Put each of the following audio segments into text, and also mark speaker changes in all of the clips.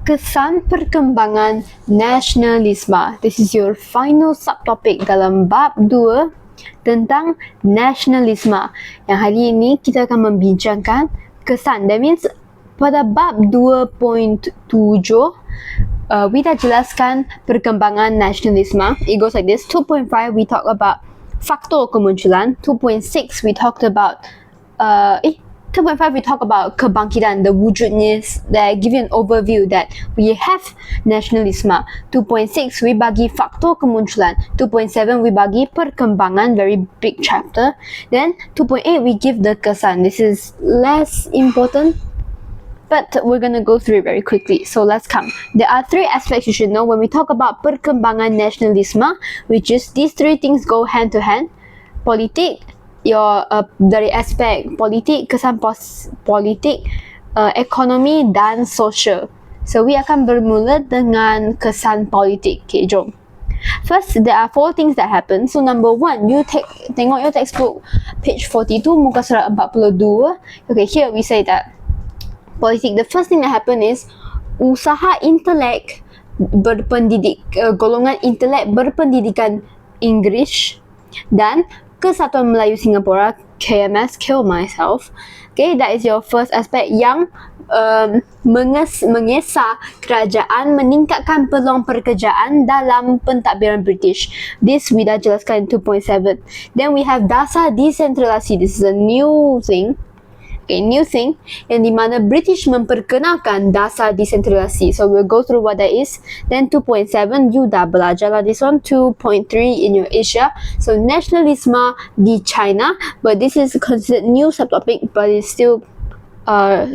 Speaker 1: Kesan perkembangan nasionalisme. This is your final subtopic dalam bab 2 tentang nasionalisme. Yang hari ini kita akan membincangkan kesan. That means pada bab 2.7 we dah jelaskan perkembangan nasionalisme. It goes like this. 2.5 we talk about faktor kemunculan. 2.6 we talked about 2.5 we talk about kebangkitan, the wujudnya, that give you an overview that we have nasionalisme. 2.6 we bagi faktor kemunculan. 2.7 we bagi perkembangan, very big chapter. Then 2.8 we give the kesan. This is less important, but we're gonna go through it very quickly. So let's come. There are 3 aspects you should know when we talk about perkembangan nasionalisme, which is these 3 things go hand to hand. Politik, dari aspek politik, kesan politik, ekonomi dan sosial. So we akan bermula dengan kesan politik. Okay, jom. First, there are 4 things that happen. So number 1, you tengok your textbook, page 42, muka surat 42. Okay, here we say that politik, the first thing that happen is usaha intelek golongan intelek berpendidikan Inggeris dan Kesatuan Melayu Singapura, KMS, Kill Myself. Okay, that is your first aspect yang mengesah kerajaan meningkatkan peluang pekerjaan dalam pentadbiran British. This we dah jelaskan in 2.7. Then we have dasar desentralisasi. This is a new thing. Okay, new thing yang di mana British memperkenalkan dasar desentralisasi. So we'll go through what that is. Then 2.7 you dah belajar lah this one. 2.3 in your Asia. So nasionalisme di China, but this is considered new subtopic, but it's still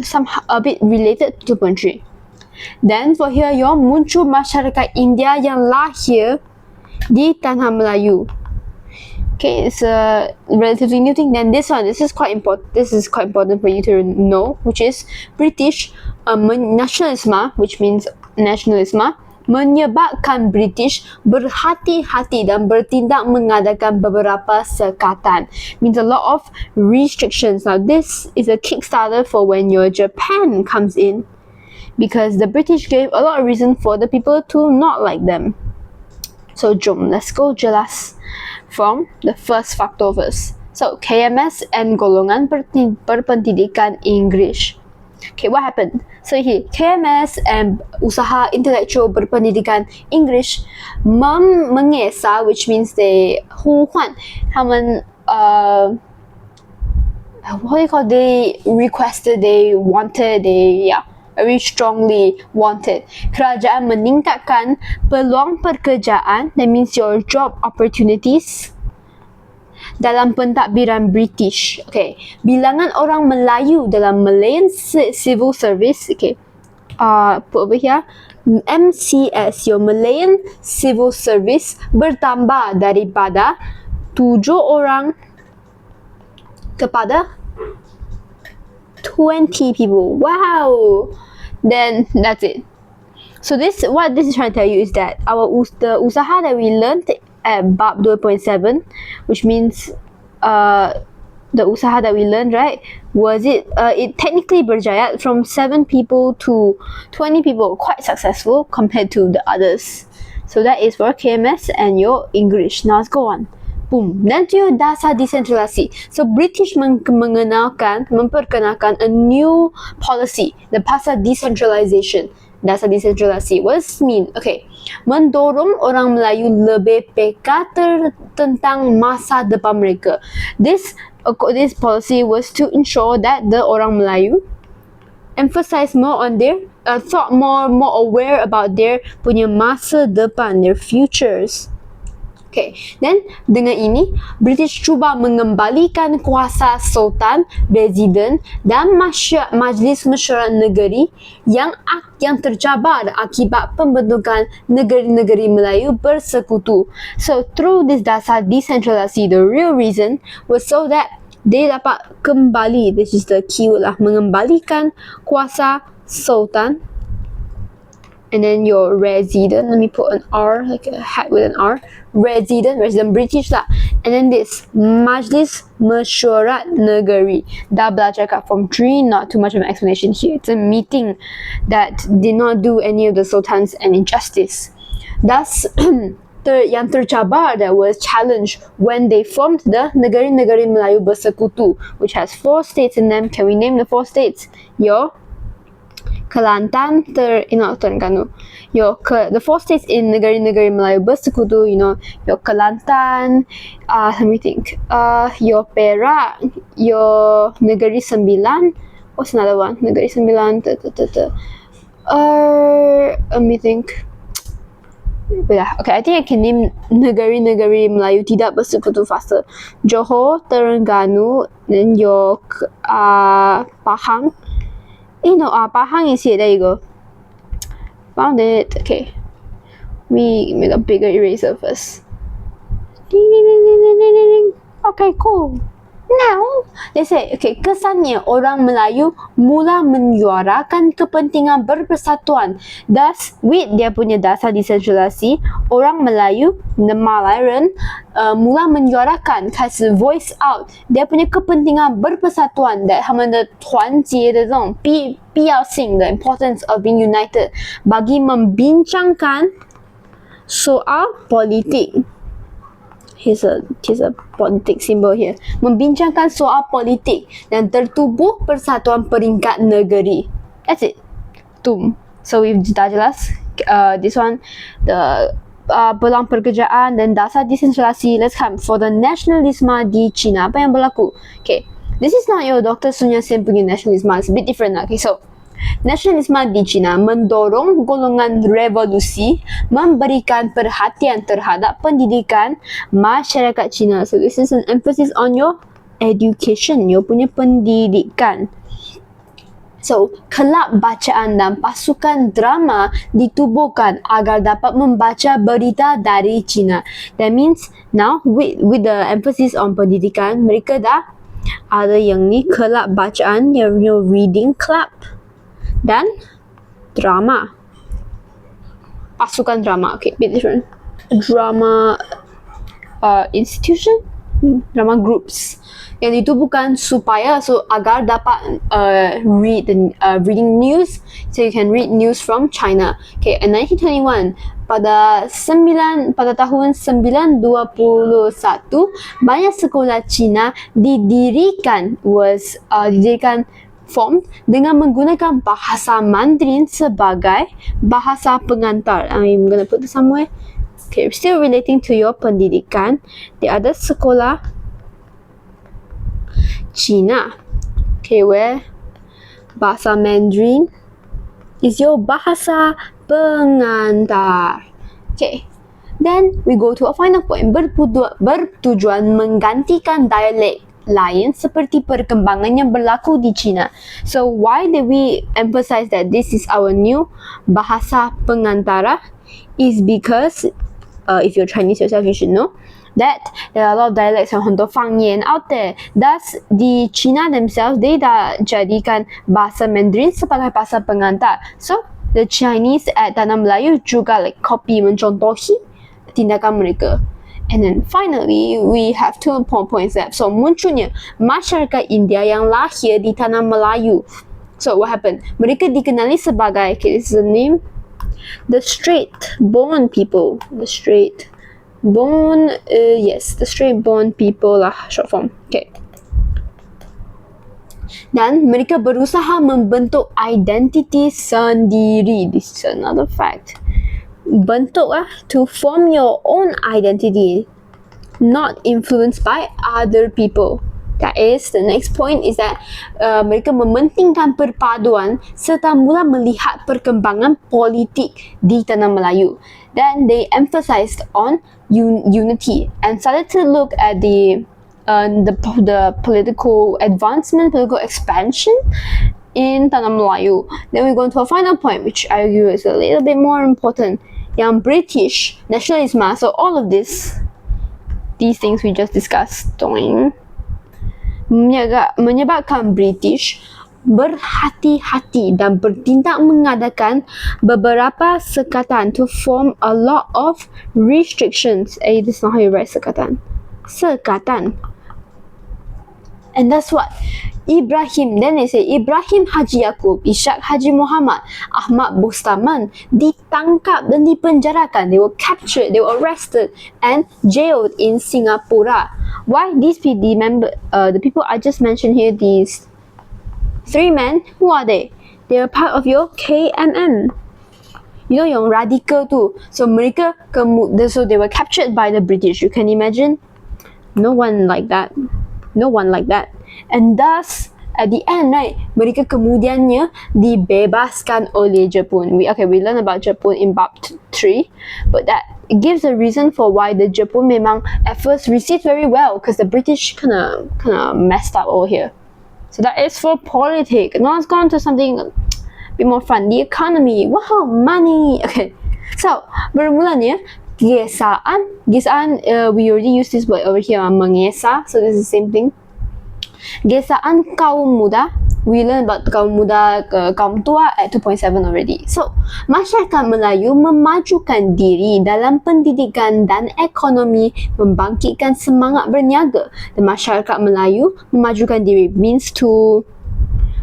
Speaker 1: somehow a bit related to 2.3. Then for here your muncul masyarakat India yang lahir di tanah Melayu. Okay, it's a relatively new thing. Then this is quite important. This is quite important for you to know, which is British nasionalisme, which means nasionalisme, menyebabkan British berhati-hati dan bertindak mengadakan beberapa sekatan. Means a lot of restrictions. Now this is a kickstarter for when your Japan comes in, because the British gave a lot of reason for the people to not like them. So jom, let's go jelas from the first factor first. So KMS and golongan berpendidikan Inggeris. Okay, what happened? So here, KMS and usaha intelektual berpendidikan Inggeris mengesah, which means they 呼唤他们what do you call, they requested, they wanted, they very strongly wanted. Kerajaan meningkatkan peluang pekerjaan, that means your job opportunities, dalam pentadbiran British. Okay, bilangan orang Melayu dalam Malayan Civil Service, okay, put over here, MCS, your Malayan Civil Service, bertambah daripada 7 orang kepada 20 people. Wow! Then that's it. So what this is trying to tell you is that the usaha that we learned at bab 2.7, which means the usaha that we learned, right, was it technically berjaya from 7 people to 20 people, quite successful compared to the others. So that is for KMS and your English. Now let's go on. Boom. Dan tu dasar desentralisasi. So British memperkenalkan a new policy, the pasal decentralization. Dasar desentralisasi. What does this mean? Okay, mendorong orang Melayu lebih peka tentang masa depan mereka. This policy was to ensure that the orang Melayu emphasize more on their thought, more aware about their punya masa depan, their futures. Okay, then dengan ini British cuba mengembalikan kuasa Sultan, Presiden dan Majlis Mesyuarat Negeri yang tercabar akibat pembentukan negeri-negeri Melayu bersekutu. So through this dasar decentralisasi, the real reason was so that they dapat kembali, this is the keyword lah, mengembalikan kuasa Sultan and then your resident, let me put an R, like a hat with an R, resident British lah. And then this Majlis Mesyuarat Negeri. Dah belajar kat Form 3, not too much of an explanation here. It's a meeting that did not do any of the sultans any justice. Thus, yang tercabar that was challenged when they formed the Negeri-Negeri Melayu Bersekutu, which has 4 states in them. Can we name the 4 states? Your Kelantan, Terengganu. The 4 states in Negeri-Negeri Melayu Bersekutu, your Kelantan, let me think, your Perak, your Negeri Sembilan, what's another one? Negeri Sembilan, let me think. Okay, I think I can name Negeri-Negeri Melayu Tidak Bersekutu faster. Johor, Terengganu, then your Pahang. Pahang is here. There you go. Found it. Okay. We make a bigger eraser first. Ding, ding, ding, ding, ding, ding, ding. Okay, cool. Now, they say, okay, kesannya orang Melayu mula menyuarakan kepentingan berpersatuan. Thus, with dia punya dasar desentralisasi, orang Melayu, Malayan, mula menyuarakan, 开始 voice out dia punya kepentingan berpersatuan, that 他们的团结的这种必要性的 importance of being united, bagi membincangkan soal politik. Here's a politik symbol here. Membincangkan soal politik dan tertubuh persatuan peringkat negeri. That's it. Tum. So we've dah jelas. This one, the peluang pekerjaan dan dasar desentralisasi. Let's come for the nasionalisme di China. Apa yang berlaku? Okay. This is not your Dr. Sun Yat-sen punya nasionalisme. It's a bit different. Okay, so nasionalisme di China mendorong golongan revolusi memberikan perhatian terhadap pendidikan masyarakat China. So this is an emphasis on your education, your punya pendidikan. So, kelab bacaan dan pasukan drama ditubuhkan agar dapat membaca berita dari China. That means now with the emphasis on pendidikan, mereka dah ada yang ni kelab bacaan, your reading club. Dan drama, pasukan drama. Okay, bit different. Drama institution, drama groups yang ditubuhkan supaya agar dapat reading news, so you can read news from China. Okay, in 1921 pada tahun 921 banyak sekolah Cina didirikan formed dengan menggunakan bahasa Mandarin sebagai bahasa pengantar. I'm gonna put this somewhere. Okay, still relating to your pendidikan. The other sekolah Cina. Okay, where bahasa Mandarin is your bahasa pengantar. Okay, then we go to a final point. Bertujuan menggantikan dialek lain seperti perkembangan yang berlaku di China. So why did we emphasize that this is our new bahasa pengantara? Is because if you're Chinese yourself, you should know that there are a lot of dialects and 很多方言 out there. Thus, di China themselves, they dah jadikan bahasa Mandarin sebagai bahasa pengantar. So the Chinese at Tanah Melayu juga copy mencontohi tindakan mereka. And then finally, we have 2 points left. So munculnya masyarakat India yang lahir di Tanah Melayu. So what happened? Mereka dikenali sebagai, okay, this is the name, the straight-born people. The straight-born, the straight-born people lah, short form. Okay. Dan mereka berusaha membentuk identiti sendiri. This is another fact. Bentuk to form your own identity, not influenced by other people. That is, the next point is that mereka mementingkan perpaduan serta mula melihat perkembangan politik di Tanah Melayu. Then they emphasized on unity and started to look at the political advancement, political expansion in Tanah Melayu. Then we go into a final point, which I argue is a little bit more important. Yang British nationalism. So all of these things we just discussed menyebabkan British berhati-hati dan bertindak mengadakan beberapa sekatan to form a lot of restrictions. This is not how you write sekatan. Sekatan. And that's what Ibrahim, then they say Ibrahim Haji Yaakob, Ishak Haji Muhammad, Ahmad Bustaman ditangkap dan dipenjarakan. They were captured, they were arrested and jailed in Singapore. Why? These people, remember, the people I just mentioned here, these 3 men, who are they? They are part of your KMM. You know, yang radical tu. So mereka, so they were captured by the British. You can imagine? No one like that. No one like that. And thus, at the end, right, mereka kemudiannya dibebaskan oleh Jepun. We learn about Jepun in bab 3, but that it gives a reason for why the Jepun memang at first received very well, because the British kind of messed up over here. So that is for politics. Now let's go on to something a bit more fun. The economy. Wow, money. Okay. So, bermulanya, gesaan. Gesaan, we already used this word over here, mengesa. So this is the same thing. Gesaan kaum muda. We learned about kaum muda, kaum tua at 2.7 already. So, masyarakat Melayu memajukan diri dalam pendidikan dan ekonomi, membangkitkan semangat berniaga. The masyarakat Melayu memajukan diri means to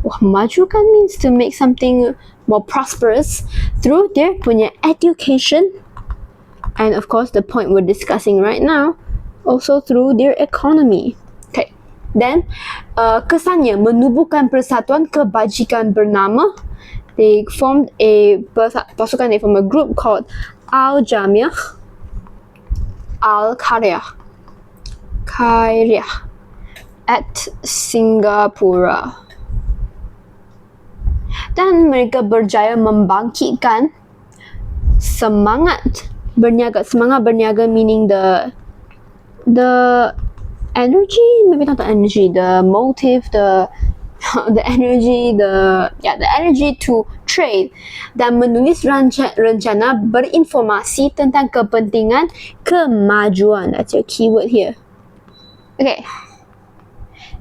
Speaker 1: memajukan means to make something more prosperous through their punya education, and of course the point we're discussing right now, also through their economy. Okay. Then, kesannya menubuhkan persatuan kebajikan bernama. They formed a pasukan, they formed a group called Al-Jamiah Al-Qaryah at Singapura. Dan mereka berjaya membangkitkan semangat berniaga. Semangat berniaga meaning the energy, maybe not the energy, the motive, the energy, the energy to trade, dan menulis rencana berinformasi tentang kepentingan kemajuan. That's your keyword here. Okay.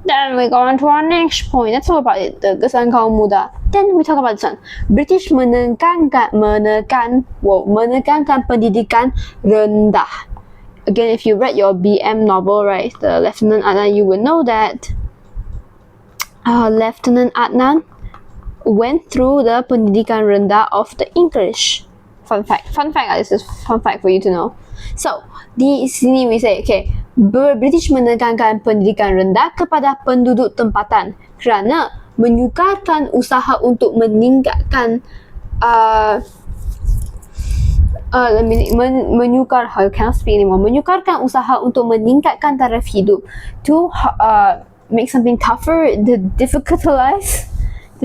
Speaker 1: Then we go on to our next point. That's all about it. The kesan kaum muda. Then we talk about this one. British menekankan pendidikan rendah. Again, if you read your BM novel, right, the Lieutenant Adnan, you will know that Lieutenant Adnan went through the pendidikan rendah of the English. Fun fact. This is fun fact for you to know. So, di sini we say, okay, British menekankan pendidikan rendah kepada penduduk tempatan kerana menyukarkan usaha untuk meningkatkan menyukarkan usaha untuk meningkatkan taraf hidup, to make something tougher, to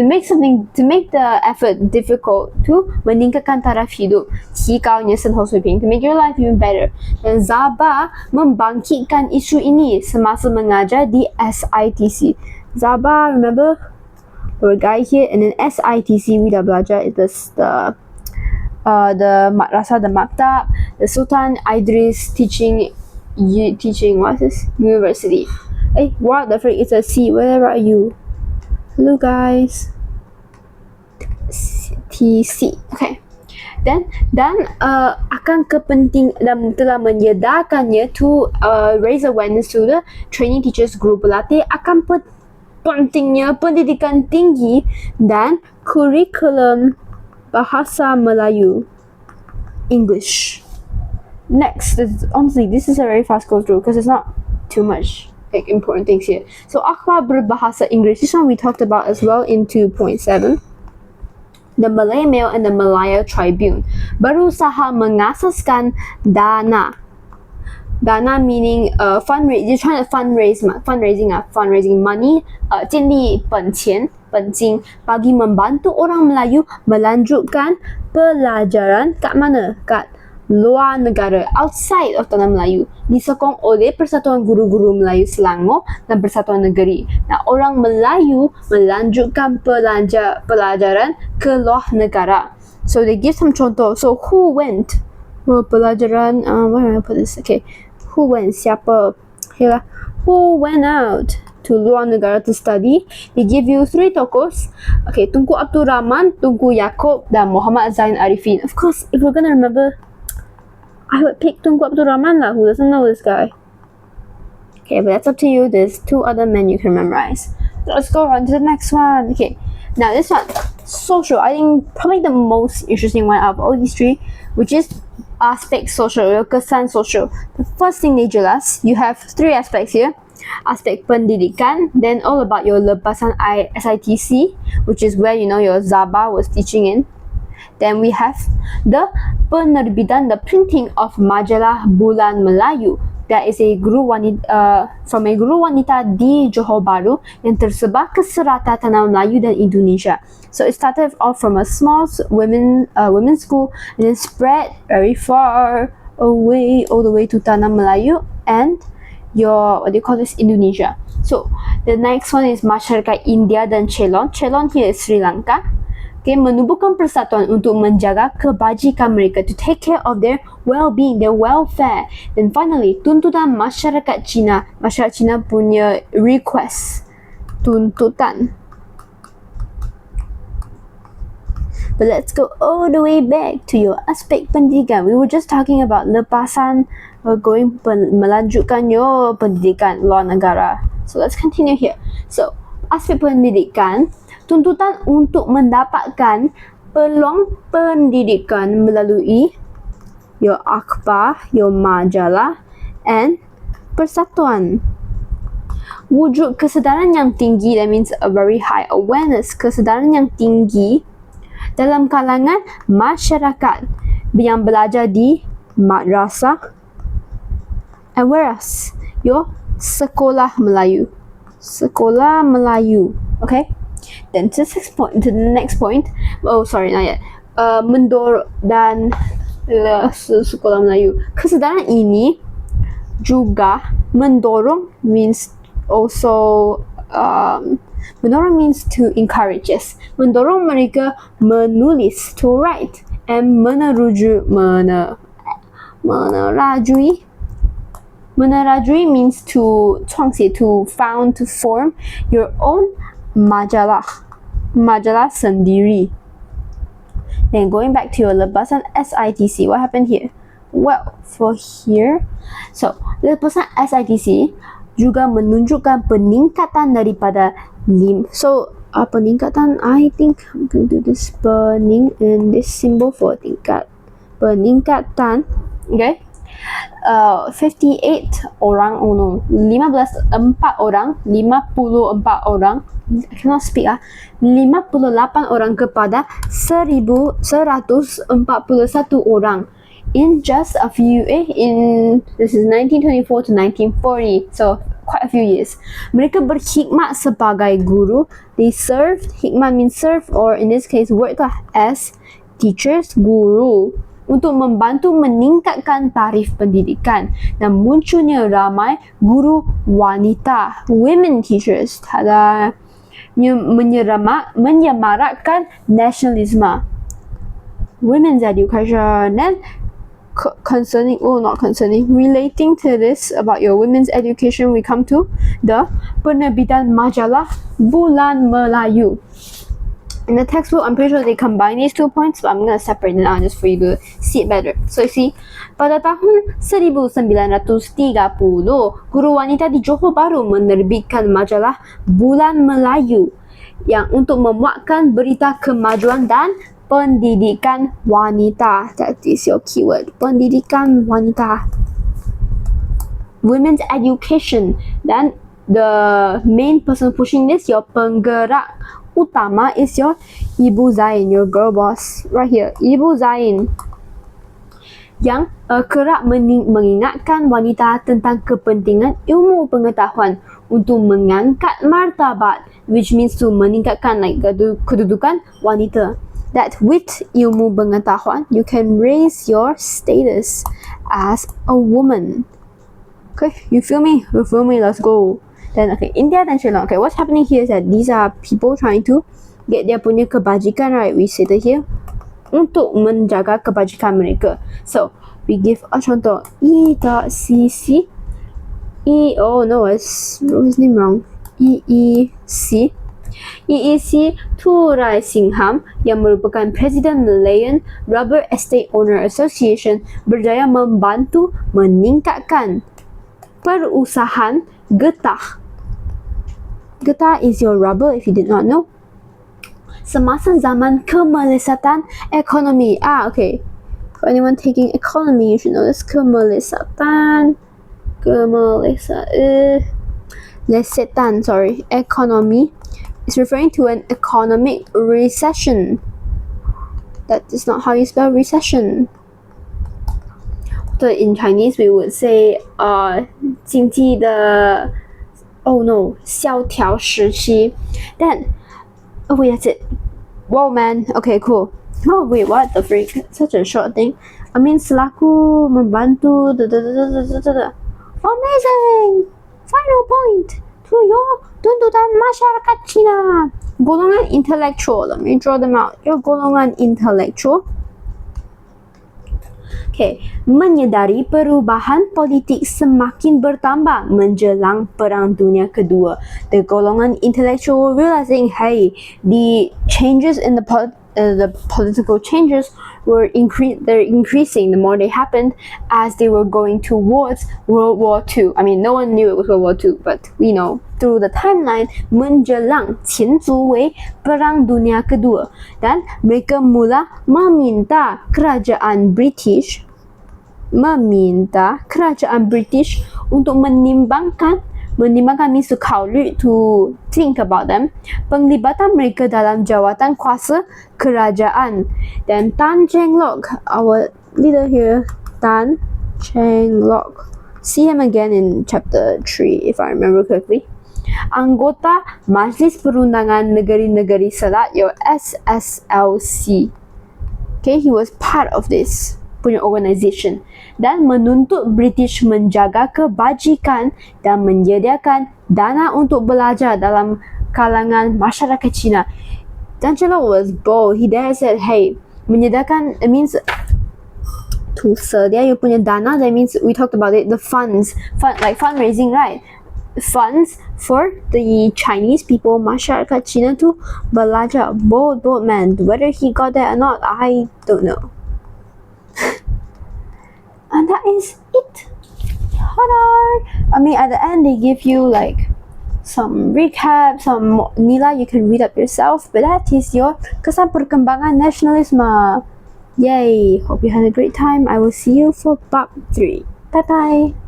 Speaker 1: make the effort difficult, to meningkatkan taraf hidup, 提高你的生活水平, to make your life even better. Dan Zaba membangkitkan isu ini semasa mengajar di SITC. Zaba, remember, our guy here, and then SITC we dah belajar the madrasah, the maktab, the Sultan Idris teaching what's this? University. Hey, what the frick? It's a C. Where are you? Hello guys. TC. Okay. Dan akan dan telah menyediakannya to raise awareness to the training teachers, guru pelatih akan pentingnya pendidikan tinggi dan kurikulum bahasa Melayu, English. Next, honestly, this is a very fast go through because it's not too much like important things here. So, akhbar berbahasa English. This one we talked about as well in 2.7. The Malay Mail and the Malaya Tribune berusaha mengasaskan dana. Dana meaning fundraising. You're trying to fundraising money. 建立本金bagi membantu orang Melayu melanjutkan pelajaran kat mana? Kat luar negara, outside of tanah Melayu, disokong oleh Persatuan Guru-Guru Melayu Selangor dan Persatuan Negeri. Nah, orang Melayu melanjutkan pelajaran ke luar negara. So they give some contoh. So who went? Pelajaran, where am I put this? Okay, who went? Siapa? Who went out? to luar negara to study. They give you 3 tokohs. Okay, Tunku Abdul Rahman, Tunku Yaakob, dan Muhammad Zain Arifin. Of course, if we're gonna remember, I would pick Tunku Abdul Rahman lah. Who doesn't know this guy? Okay, but that's up to you. There's 2 other men you can memorize. Let's go on to the next one. Okay, now this one, social. I think probably the most interesting one out of all these 3, which is aspect social, kesan social. The first thing they jelas, you have 3 aspects here. Aspek pendidikan, then all about your lepasan SITC, which is where your Zaba was teaching in. Then we have the penerbitan, the printing of majalah Bulan Melayu. That is a guru wanita from a guru wanita di Johor Bahru yang tersebar ke serata tanah Melayu dan Indonesia. So it started off from a small women's school and then spread very far away, all the way to tanah Melayu and Indonesia. So the next one is masyarakat India dan Ceylon. Ceylon here is Sri Lanka. Okay, menubuhkan persatuan untuk menjaga kebajikan mereka, to take care of their well-being, their welfare. Dan finally, tuntutan masyarakat Cina. Masyarakat Cina punya request, tuntutan. But let's go all the way back to your aspek pendidikan. We were just talking about lepasan, melanjutkan your pendidikan luar negara. So let's continue here. So, aspek pendidikan, tuntutan untuk mendapatkan peluang pendidikan melalui your akhbar, your majalah, and persatuan. Wujud kesedaran yang tinggi, that means a very high awareness, kesedaran yang tinggi dalam kalangan masyarakat yang belajar di madrasah, and whereas your sekolah Melayu. Sekolah Melayu, okay? Then to the next point. Oh, sorry, not yet. Mendorong dan sekolah Melayu. Kesedaran ini juga mendorong means also mendorong means to encourage. Yes, mendorong mereka menulis, to write, and menerajui means to 创写, to found, to form your own majalah sendiri. Then going back to your lepasan SITC, what happened here? Well, for here, so lepasan SITC juga menunjukkan peningkatan daripada peningkatan, I think I'm going to do this and this symbol for tingkat, peningkatan, okay? 58 orang, 54 orang, I cannot speak 58 orang kepada 1141 orang in just a few this is 1924 to 1940, so quite a few years. Mereka berkhidmat sebagai guru. They served, khidmat means serve, or in this case work as teachers, guru, untuk membantu meningkatkan tarif pendidikan dan munculnya ramai guru wanita, women teachers, menyemarakkan nasionalisme, women's education. Then relating to this about your women's education, we come to the penerbitan majalah Bulan Melayu. In the textbook, I'm pretty sure they combine these 2 points, but I'm going to separate them out just for you to see it better. So you see, pada tahun 1930, guru wanita di Johor Bahru menerbitkan majalah Bulan Melayu yang untuk memuatkan berita kemajuan dan pendidikan wanita. That is your keyword, pendidikan wanita. Women's education. Dan the main person pushing this, your penggerak utama, is your Ibu Zain, your girl boss right here, Ibu Zain, yang kerap mengingatkan wanita tentang kepentingan ilmu pengetahuan untuk mengangkat martabat, which means to meningkatkan kedudukan wanita. That with ilmu pengetahuan, you can raise your status as a woman. Okay, you feel me? You feel me? Let's go. Then okay, India dan Sri Lanka. Okay, what's happening here is that these are people trying to get their punya kebajikan, right? We say that here, untuk menjaga kebajikan mereka. So we give a contoh. E.cc. Oh no, I wrote his name wrong. EEC Turai Singham yang merupakan Presiden Malayan Rubber Estate Owner Association berjaya membantu meningkatkan perusahaan getah. Getah is your rubber if you did not know. Semasa zaman kemelesatan ekonomi. Okay. For anyone taking economy, you should know this. Economy is referring to an economic recession. That is not how you spell recession. So in Chinese, we would say 经济的 萧条时期. Then, oh wait, that's it. Whoa, man. Okay, cool. Oh wait, what the freak? Such a short thing. I mean, selaku membantu. Amazing. Final point to your tuntutan masyarakat Cina. Golongan intellectual. Let me draw them out. Your golongan intellectual. Okay, menyedari perubahan politik semakin bertambah menjelang Perang Dunia Kedua. The golongan intellectual realizing, hey, the changes in the political changes were increasing the more they happened as they were going towards World War II. I mean, no one knew it was World War II, but we know through the timeline menjelang 前足为 Perang Dunia Kedua, dan mereka mula meminta kerajaan British untuk menimbangkan means to 考虑 to think about them, penglibatan mereka dalam jawatan kuasa kerajaan. Dan Tan Cheng Lock, our leader here, Tan Cheng Lock, see him again in chapter 3 if I remember correctly. Anggota Majlis Perundangan Negeri-Negeri Selat, your SSLC. Okay, he was part of this punya organisation, dan menuntut British menjaga kebajikan dan menyediakan dana untuk belajar dalam kalangan masyarakat Cina. Tan Cheng Lock was bold. He there said, hey, menyediakan, it means to sedia you punya dana. That means we talked about it, the funds, like fundraising, right? Funds for the Chinese people, masyarakat Cina to belajar. Bold man. Whether he got that or not, I don't know. And that is it. Ta-da! I mean, at the end they give you like some recap, some nilai you can read up yourself. But that is your kesan perkembangan nasionalisme. Yay! Hope you had a great time. I will see you for part 3. Bye bye.